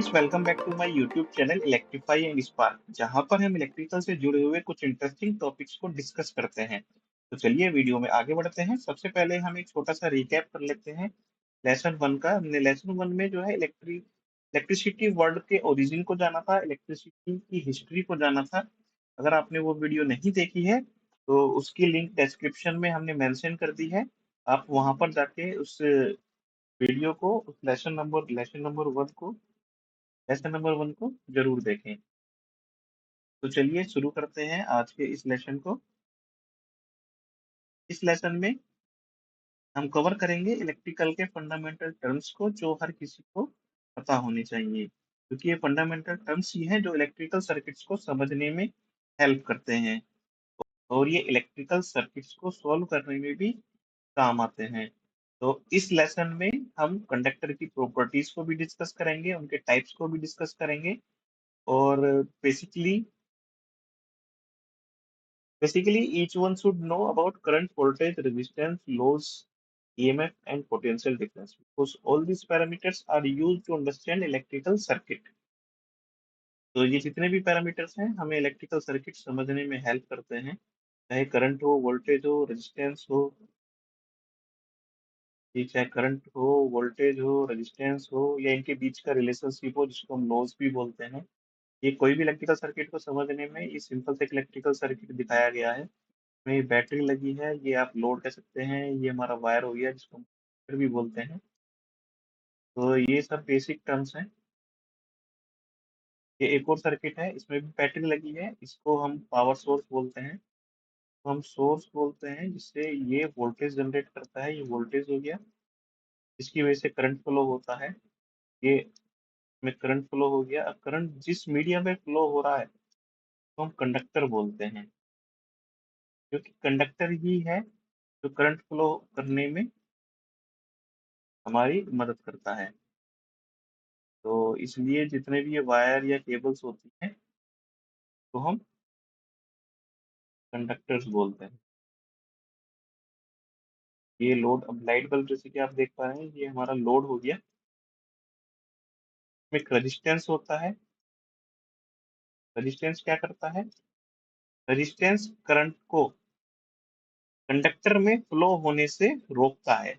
Friends, welcome back to my YouTube channel Electrify and Spark, जहां पर हम electrical से जुड़े हुए कुछ इंटरेस्टिंग टॉपिक्स को डिस्कस करते हैं। तो चलिए वीडियो में आगे बढ़ते हैं। सबसे पहले हम एक छोटा सा रिकैप कर लेते हैं लेसन वन का। हमने लेसन वन में जो है इलेक्ट्रिसिटी वर्ड के ओरिजिन को जाना था, इलेक्ट्रिसिटी की हिस्ट्री को जाना था। अगर आपने वो वीडियो नहीं देखी है तो उसकी लिंक डिस्क्रिप्शन में हमने मेंशन कर दी है। आप वहां पर जाके उस वीडियो को, उस लेसन नंबर वन को जरूर देखें। तो चलिए शुरू करते हैं आज के इस लेसन को। इस लेसन में हम कवर करेंगे इलेक्ट्रिकल के फंडामेंटल टर्म्स को, जो हर किसी को पता होनी चाहिए, क्योंकि ये फंडामेंटल टर्म्स ही हैं जो इलेक्ट्रिकल सर्किट्स को समझने में हेल्प करते हैं और ये इलेक्ट्रिकल सर्किट्स को सॉल्व करने में भी काम आते हैं। तो इस लेसन में हम कंडक्टर की प्रॉपर्टीज को भी डिस्कस करेंगे, उनके टाइप्स को भी डिस्कस करेंगे और basically Basically, each one should know about current, voltage, resistance, loads, EMF, and potential difference, because all these parameters are used to understand electrical circuit. तो ये जितने भी पैरामीटर्स हैं हमें इलेक्ट्रिकल सर्किट समझने में हेल्प करते हैं, चाहे करंट हो, वोल्टेज हो, रेजिस्टेंस हो। ये चाहे करंट हो, वोल्टेज हो, रेजिस्टेंस हो या इनके बीच का रिलेशनशिप हो, जिसको हम लॉस भी बोलते हैं। ये कोई भी इलेक्ट्रिकल सर्किट को समझने में ये सिंपल से इलेक्ट्रिकल सर्किट दिखाया गया है। में बैटरी लगी है, ये आप लोड कह सकते हैं, ये हमारा वायर हो गया जिसको हम फिर भी बोलते हैं। तो ये सब बेसिक टर्म्स हैं। ये एक और सर्किट है, इसमें भी बैटरी लगी है, इसको हम पावर सोर्स बोलते हैं। तो हम सोर्स बोलते हैं जिससे ये वोल्टेज जनरेट करता है, ये वोल्टेज हो गया, इसकी वजह से करंट फ्लो होता है। ये में करंट फ्लो हो गया। अब करंट जिस मीडियम में फ्लो हो रहा है तो हम कंडक्टर बोलते हैं, क्योंकि कंडक्टर ही है जो करंट फ्लो करने में हमारी मदद करता है। तो इसलिए जितने भी ये वायर या केबल्स होती हैं तो हम कंडक्टर्स बोलते हैं। ये लोड, अब लाइट बल्ब जैसे कि आप देख पा रहे हैं, ये हमारा लोड हो गया। में एक रेजिस्टेंस होता है। रेजिस्टेंस क्या करता है? रेजिस्टेंस करंट को कंडक्टर में फ्लो होने से रोकता है।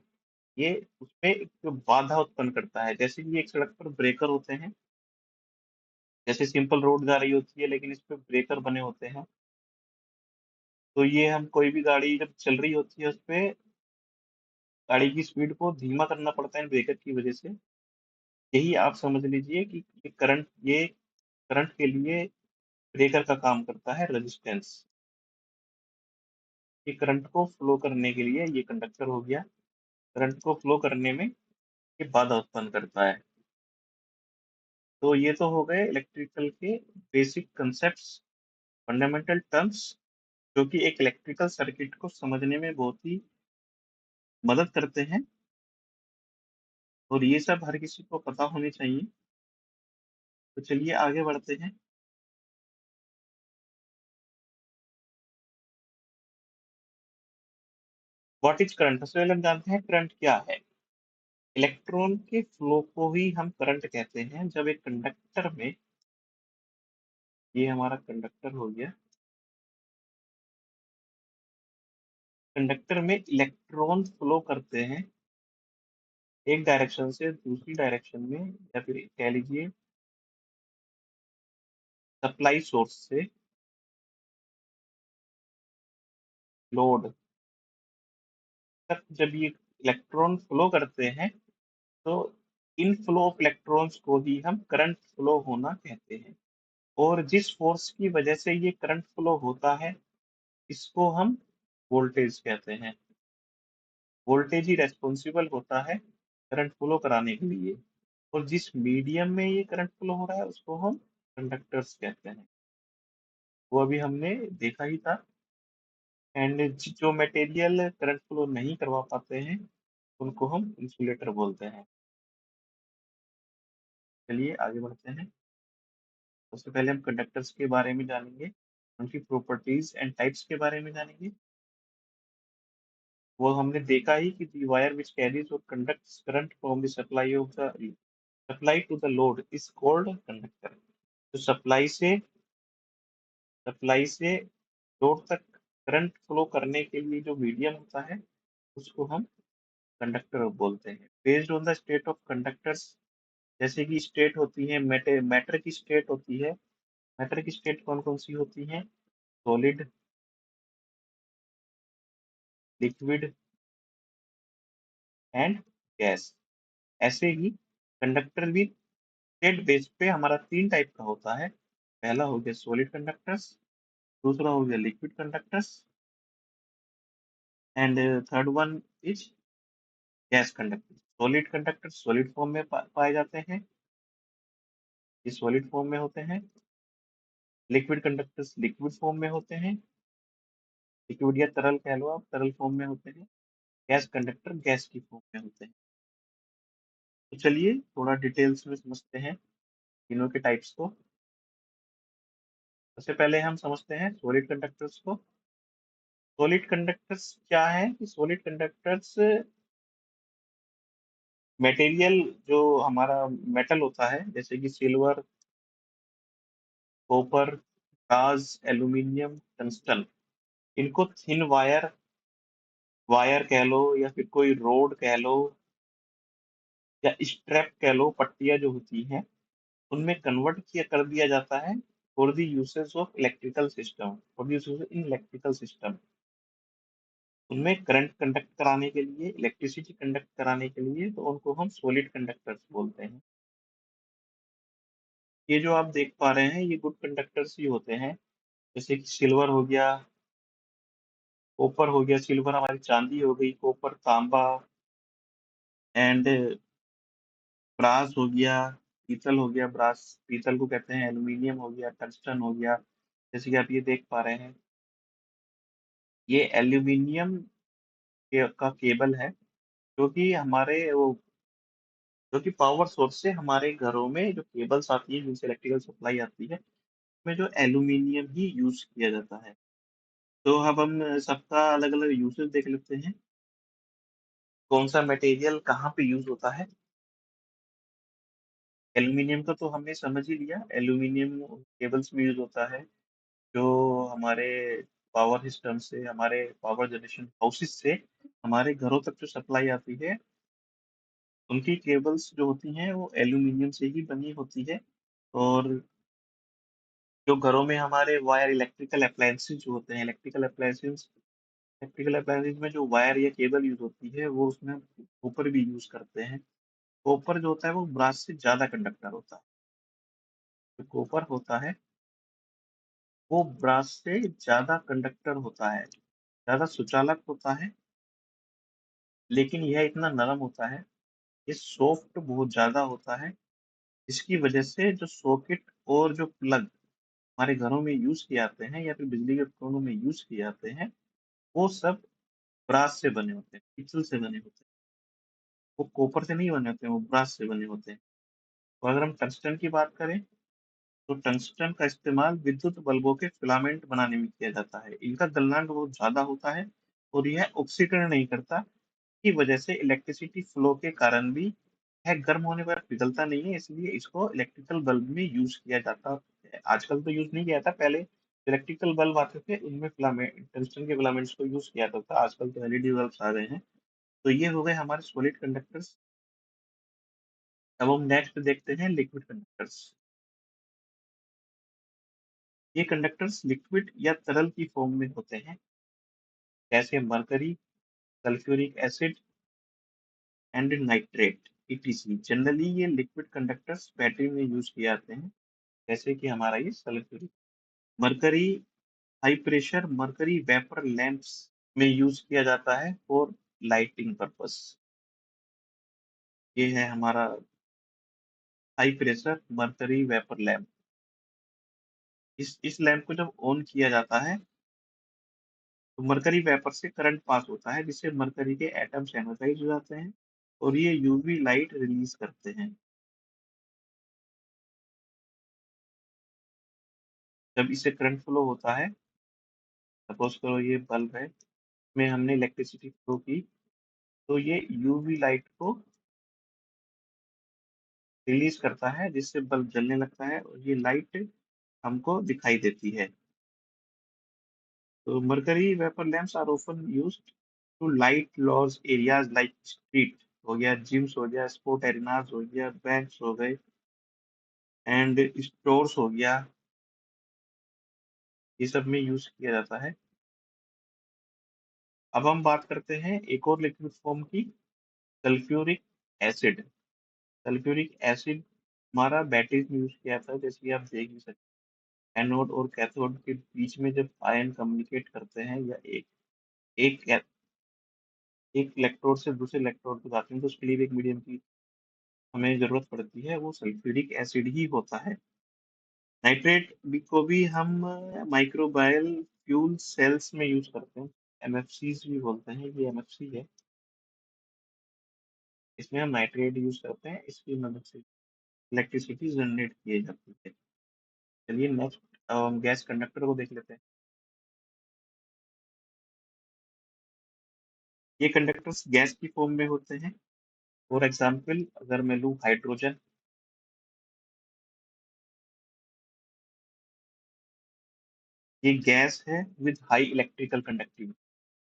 ये उसमें एक बाधा उत्पन्न करता है। जैसे कि एक सड़क पर ब्रेकर होते हैं, जैसे सिंपल रोड जा रही होती है लेकिन इस पे ब्रेकर बने होते हैं। तो ये हम कोई भी गाड़ी जब चल रही होती है उस पे गाड़ी की स्पीड को धीमा करना पड़ता है ब्रेकर की वजह से। यही आप समझ लीजिए कि ये करंट के लिए ब्रेकर का काम करता है रेजिस्टेंस। ये करंट को फ्लो करने के लिए, ये कंडक्टर हो गया, करंट को फ्लो करने में ये बाधा उत्पन्न करता है। तो ये तो हो गए इलेक्ट्रिकल के बेसिक कंसेप्ट्स, फंडामेंटल टर्म्स, जो कि एक इलेक्ट्रिकल सर्किट को समझने में बहुत ही मदद करते हैं और ये सब हर किसी को पता होनी चाहिए। तो चलिए आगे बढ़ते हैं। What is current? सबसे पहले हम जानते हैं करंट क्या है। इलेक्ट्रॉन के फ्लो को ही हम करंट कहते हैं। जब एक कंडक्टर में, ये हमारा कंडक्टर हो गया, कंडक्टर में इलेक्ट्रॉन फ्लो करते हैं एक डायरेक्शन से दूसरी डायरेक्शन में, या फिर कह लीजिए सप्लाई सोर्स से लोड तक। जब ये इलेक्ट्रॉन फ्लो करते हैं तो इन फ्लो ऑफ इलेक्ट्रॉन्स को ही हम करंट फ्लो होना कहते हैं। और जिस फोर्स की वजह से ये करंट फ्लो होता है इसको हम वोल्टेज कहते हैं। वोल्टेज ही रेस्पॉन्सिबल होता है करंट फ्लो कराने के लिए। और जिस मीडियम में ये करंट फ्लो हो रहा है उसको हम कंडक्टर्स कहते हैं। वो अभी हमने देखा ही था। एंड जो मटेरियल करंट फ्लो नहीं करवा पाते हैं उनको हम इंसुलेटर बोलते हैं। चलिए आगे बढ़ते हैं। सबसे पहले हम कंडक्टर्स के बारे में जानेंगे, उनकी प्रॉपर्टीज एंड टाइप्स के बारे में जानेंगे। वो हमने देखा ही कि दी वायर विच कैरीज और conducts current from the supply of the supply to the load is called conductor. तो सप्लाई से लोड तक करंट फ्लो करने के लिए जो मीडियम होता है उसको हम कंडक्टर बोलते हैं। Based on the state of conductors, जैसे कि स्टेट होती है मैटर की स्टेट होती है। मैटर की स्टेट कौन कौन सी होती है? Solid, liquid and gas. ऐसे ही कंडक्टर भी स्टेट बेस पे हमारा 3 टाइप का होता है। पहला हो गया सॉलिड कंडक्टर्स, दूसरा हो गया liquid conductors and third one is gas conductor. Solid conductor solid form में पाए जाते हैं, ये सॉलिड फॉर्म में होते हैं। लिक्विड कंडक्टर्स लिक्विड फॉर्म में होते हैं, लिक्विड या तरल कह लो आप, तरल फॉर्म में होते हैं। गैस कंडक्टर गैस की फॉर्म में होते हैं। तो चलिए थोड़ा डिटेल्स में समझते हैं तीनों के टाइप्स को। सबसे पहले हम समझते हैं सॉलिड कंडक्टर्स को। सॉलिड कंडक्टर्स क्या है कि सॉलिड कंडक्टर्स मटेरियल जो हमारा मेटल होता है, जैसे कि silver, copper, brass, aluminium, tungsten, इनको थिन वायर वायर कह लो या फिर कोई रोड कह लो या स्ट्रैप कह लो, पट्टियां जो होती हैं उनमें कन्वर्ट किया कर दिया जाता है for the usage of electrical system, for the usage in electrical system. उनमें करंट कंडक्ट कराने के लिए, इलेक्ट्रिसिटी कंडक्ट कराने के लिए, तो उनको हम सॉलिड कंडक्टर्स बोलते हैं। ये जो आप देख पा रहे हैं ये गुड कंडक्टर्स ही होते हैं। जैसे कि सिल्वर हो गया, कॉपर हो गया, सिल्वर हमारी चांदी हो गई, कॉपर तांबा एंड ब्रास हो गया, पीतल हो गया, ब्रास पीतल को कहते हैं, एल्यूमीनियम हो गया, टंगस्टन हो गया। जैसे कि आप ये देख पा रहे हैं, ये एल्यूमीनियम का केबल है जो कि हमारे वो जो कि पावर सोर्स से हमारे घरों में जो केबल्स आती है जिनसे इलेक्ट्रिकल सप्लाई आती है, उसमें जो एल्यूमीनियम ही यूज किया जाता है। तो अब हम सबका अलग अलग यूसेज देख लेते हैं, कौन सा मटेरियल कहाँ पे यूज होता है। एल्यूमीनियम का तो हमने समझ ही लिया, एल्यूमीनियम केबल्स में यूज होता है, जो हमारे पावर सिस्टम से, हमारे पावर जनरेशन हाउसेस से हमारे घरों तक जो सप्लाई आती है, उनकी केबल्स जो होती हैं वो एल्यूमीनियम से ही बनी होती है। और जो घरों में हमारे वायर इलेक्ट्रिकल अप्लायंसेस जो होते हैं, इलेक्ट्रिकल अप्लायंसेस में जो वायर या केबल यूज होती है वो उसमें कॉपर भी यूज करते हैं। कॉपर जो होता है वो ब्रास से ज्यादा कंडक्टर होता है। जो कॉपर होता है वो ब्रास से ज्यादा कंडक्टर होता है, ज्यादा सुचालक होता है, लेकिन यह इतना नरम होता है, ये सॉफ्ट बहुत ज़्यादा होता है, इसकी वजह से जो सॉकेट और जो प्लग हमारे घरों में यूज़ किए जाते हैं या फिर बिजली के उपकरणों में यूज़ किए जाते हैं, वो सब ब्रास से बने होते हैं, पीतल से बने होते हैं। वो कॉपर से नहीं बने होते हैं, वो ब्रास से बने होते हैं। और अगर हम टंगस्टन की बात करें, तो टंगस्टन का इस्तेमाल विद्युत बल्बों के फिलामेंट बनाने में किया जाता है। इनका गलनांक बहुत ज़्यादा होता है और यह ऑक्सीकरण नहीं करता, की वजह से इलेक्ट्रिसिटी फ्लो के कारण भी यह गर्म होने पर पिघलता नहीं है, इसलिए इसको इलेक्ट्रिकल बल्ब में यूज़ किया जाता है। आजकल तो यूज़ नहीं किया जाता, पहले इलेक्ट्रिकल बल्ब आते थे, उनमें फिलामेंट टंगस्टन के फिलामेंट्स को यूज़ किया जाता था, आजकल तो एलईडी बल्ब्स आ गए हैं। तो ये हो गए हमारे सॉलिड कंडक्टर्स। अब हम नेक्स्ट देखते हैं लिक्विड कंडक्टर्स। ये कंडक्टर्स लिक्विड या तरल की फॉर्म में होते हैं, जैसे mercury, sulphuric acid and nitrate etc. Generally ये लिक्विड कंडक्टर्स बैटरी में यूज़ किए जाते हैं, जैसे कि हमारा ये sulphuric. Mercury high pressure mercury vapour lamps में यूज किया जाता है फॉर लाइटिंग पर्पस। ये है हमारा high pressure mercury vapour lamp. इस लैंप को जब ऑन किया जाता है तो मरकरी वेपर से करंट पास होता है, जिससे मरकरी के एटम्स एनर्जाइज हो जाते हैं और ये यूवी लाइट रिलीज करते हैं। जब इसे करंट फ्लो होता है, सपोज करो ये बल्ब है, इसमें हमने इलेक्ट्रिसिटी फ्लो की, तो ये यूवी लाइट को रिलीज करता है जिससे बल्ब जलने लगता है और ये लाइट हमको दिखाई देती है। तो mercury vapour lamps are often used to light large areas like street हो गया, जिम्स हो गया, स्पोर्ट एरिनाज हो गया, बैंक्स हो गए एंड स्टोर्स हो गया, ये सब में यूज किया जाता है। अब हम बात करते हैं एक और लिक्विड फॉर्म की, सल्फ्यूरिक एसिड। सल्फ्यूरिक एसिड हमारा बैटरीज में यूज किया जाता है, जैसे कि आप देख भी सकते हैं एनोड और कैथोड के बीच में जब आयन कम्युनिकेट करते हैं या एक एक इलेक्ट्रोड से दूसरे इलेक्ट्रोड को जाते हैं तो उसके लिए भी एक मीडियम की हमें जरूरत पड़ती है, वो सल्फ्यूरिक एसिड ही होता है। नाइट्रेट को भी हम माइक्रोबायल फ्यूल सेल्स में यूज करते हैं, एमएफसीज भी बोलते हैं, ये एमएफसी है। इसमें हम नाइट्रेट यूज करते हैं, इसकी मदद से इलेक्ट्रिसिटी जनरेट की जाती है। चलिए नेक्स्ट गैस कंडक्टर को देख लेते हैं। ये कंडक्टर्स गैस की फॉर्म में होते हैं। फॉर एग्जाम्पल अगर मैं लूँ हाइड्रोजन, ये गैस है विद हाई इलेक्ट्रिकल कंडक्टिविटी,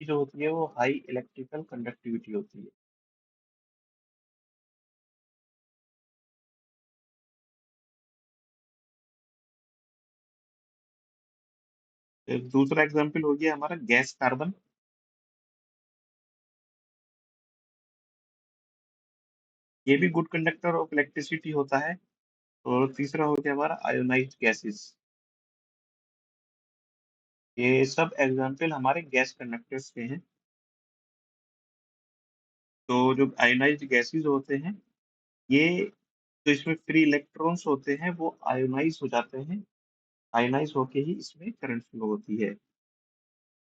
जो होती है वो हाई इलेक्ट्रिकल कंडक्टिविटी होती है। फिर दूसरा एग्जाम्पल हो गया हमारा गैस कार्बन, ये भी गुड कंडक्टर ऑफ इलेक्ट्रिसिटी होता है। और तीसरा हो गया हमारा आयोनाइज्ड गैसेस, ये सब एग्जाम्पल हमारे गैस कंडक्टर्स के हैं। तो जो आयोनाइज्ड गैसेस होते हैं, ये जो इसमें फ्री इलेक्ट्रॉन्स होते हैं वो आयोनाइज हो जाते हैं, आयोनाइज होके ही इसमें करंट फ्लो होती है।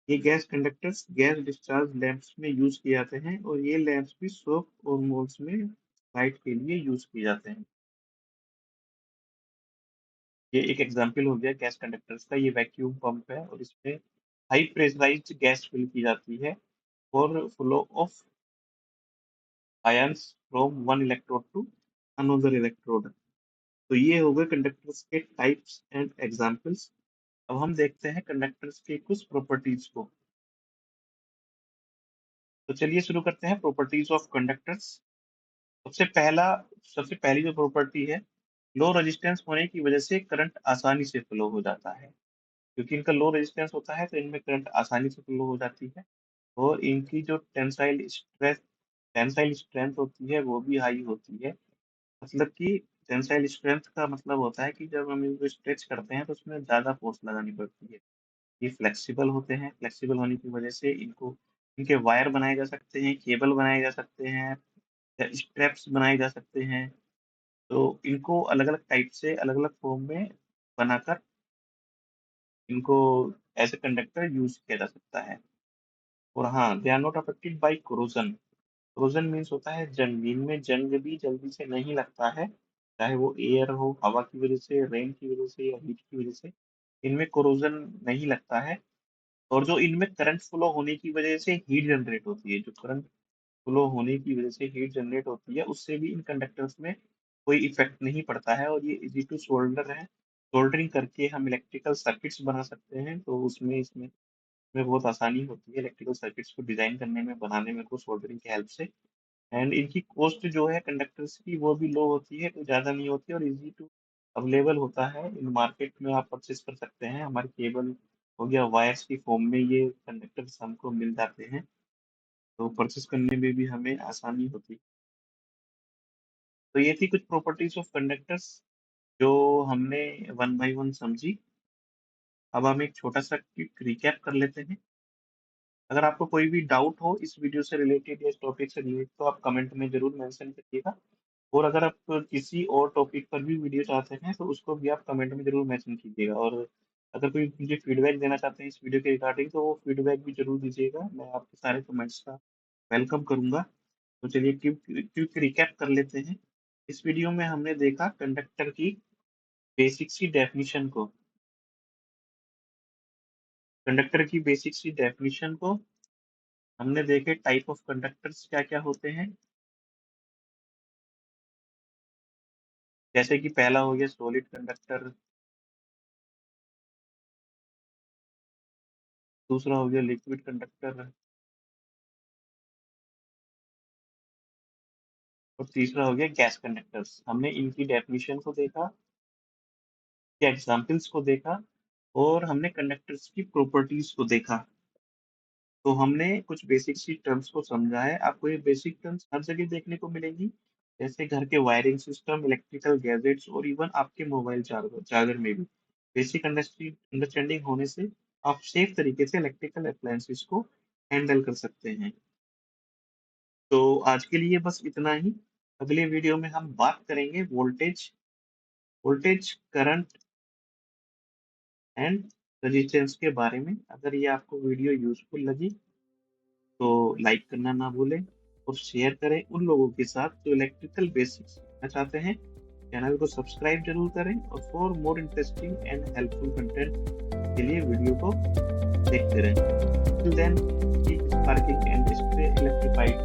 ये gas conductors gas discharge lamps में यूज किए जाते हैं और ये लैंप्स भी सोप और मोल्स में लाइट के लिए यूज किए जाते हैं। ये एक एग्जांपल हो गया गैस कंडक्टर्स का, ये वैक्यूम पंप है और इसमें हाई प्रेशराइज्ड गैस फिल की जाती है for flow of ions from one electrode to another electrode. तो ये हो गए कंडक्टर्स के टाइप्स एंड एग्जांपल्स। अब हम देखते हैं कंडक्टर्स के कुछ प्रॉपर्टीज को। तो चलिए शुरू करते हैं प्रॉपर्टीज ऑफ कंडक्टर्स। सबसे पहला सबसे पहली जो प्रॉपर्टी है, लो रेजिस्टेंस होने की वजह से करंट आसानी से फ्लो हो जाता है। क्योंकि इनका लो रेजिस्टेंस होता है तो इनमें करंट आसानी से फ्लो हो जाती है और इनकी जो टेंसाइल स्ट्रेंथ होती है वो भी हाई होती है। मतलब कि टेंसाइल स्ट्रेंथ का मतलब होता है कि जब हम इनको स्ट्रेच करते हैं तो उसमें ज़्यादा फोर्स लगानी पड़ती है। ये फ्लेक्सिबल होते हैं, फ्लेक्सिबल होने की वजह से इनको इनके वायर बनाए जा सकते हैं, केबल बनाए जा सकते हैं, या स्ट्रैप्स बनाए जा सकते हैं। तो इनको अलग-अलग टाइप से अलग-अलग फॉर्म में बनाकर इनको एज़ अ कंडक्टर यूज़ किया जा सकता है। और हाँ, they are not affected by corrosion. Corrosion means होता है जंग, इनमें जंग भी जल्दी से नहीं लगता है, चाहे वो एयर हो, हवा की वजह से, रेन की वजह से या हीट की वजह से, इनमें कोरोजन नहीं लगता है। और जो इनमें करंट फ्लो होने की वजह से हीट जनरेट होती है, जो करंट फ्लो होने की वजह से हीट जनरेट होती है, उससे भी इन कंडक्टर्स में कोई इफ़ेक्ट नहीं पड़ता है और ये ईज़ी टू सोल्डर है। सोल्डरिंग करके हम इलेक्ट्रिकल सर्किट्स बना सकते हैं, तो इसमें बहुत आसानी होती है इलेक्ट्रिकल सर्किट्स को डिज़ाइन करने में, बनाने में को सोल्डरिंग की हेल्प से। एंड इनकी कॉस्ट जो है कंडक्टर्स की वो भी लो होती है, कोई ज़्यादा नहीं होती है और ईज़ी टू अवेलेबल होता है। इन मार्केट में आप परचेज़ कर सकते हैं। हमारे केबल हो गया, वायर्स की फॉर्म में ये कंडक्टर्स हमको मिल जाते हैं, तो परचेज़ करने में भी हमें आसानी होती है। तो ये थी कुछ प्रॉपर्टीज़ ऑफ कंडक्टर्स जो हमने वन बाय वन समझी। अब हम एक छोटा-सा क्विक रिकैप कर लेते हैं। अगर आपको कोई भी डाउट हो इस वीडियो से रिलेटेड या इस टॉपिक से रिलेटेड तो आप कमेंट में ज़रूर मेंशन करिएगा। और अगर आप किसी और टॉपिक पर भी वीडियो चाहते हैं तो उसको भी आप कमेंट में ज़रूर मेंशन कीजिएगा। और अगर कोई मुझे फीडबैक देना चाहते हैं इस वीडियो के रिगार्डिंग तो वो फीडबैक भी ज़रूर दीजिएगा। मैं आपके सारे कमेंट्स का वेलकम करूँगा। तो चलिए क्विक क्विक रिकैप कर लेते हैं। इस वीडियो में हमने देखा कंडक्टर की बेसिक सी डेफिनिशन को। कंडक्टर की बेसिक सी डेफिनिशन को हमने देखे, टाइप ऑफ कंडक्टर्स क्या-क्या होते हैं। जैसे कि पहला हो गया सॉलिड कंडक्टर, दूसरा हो गया लिक्विड कंडक्टर और तीसरा हो गया गैस कंडक्टर्स। हमने इनकी डेफिनिशन को देखा, या एग्जाम्पल्स को देखा और हमने कंडक्टर्स की प्रॉपर्टीज को देखा। तो हमने कुछ बेसिक सी टर्म्स को समझा है। आपको ये बेसिक टर्म्स हर जगह देखने को मिलेंगी, जैसे घर के वायरिंग सिस्टम, इलेक्ट्रिकल गैजेट्स और इवन आपके मोबाइल चार्जर चार्जर में भी। बेसिक अंडरस्टैंडिंग होने से आप सेफ तरीके से इलेक्ट्रिकल अप्लायंसेस को हैंडल कर सकते हैं। तो आज के लिए बस इतना ही। अगले वीडियो में हम बात करेंगे वोल्टेज, करंट एंड रेजिस्टेंस के बारे में। अगर ये आपको वीडियो यूजफुल लगी तो लाइक करना ना भूलें और शेयर करें उन लोगों के साथ जो इलेक्ट्रिकल बेसिक्स सीखना चाहते हैं। चैनल को सब्सक्राइब जरूर करें और for more interesting and helpful content के लिए वीडियो को देखते रहें। Till then, keep sparking and stay electrified.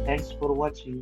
Thanks for watching.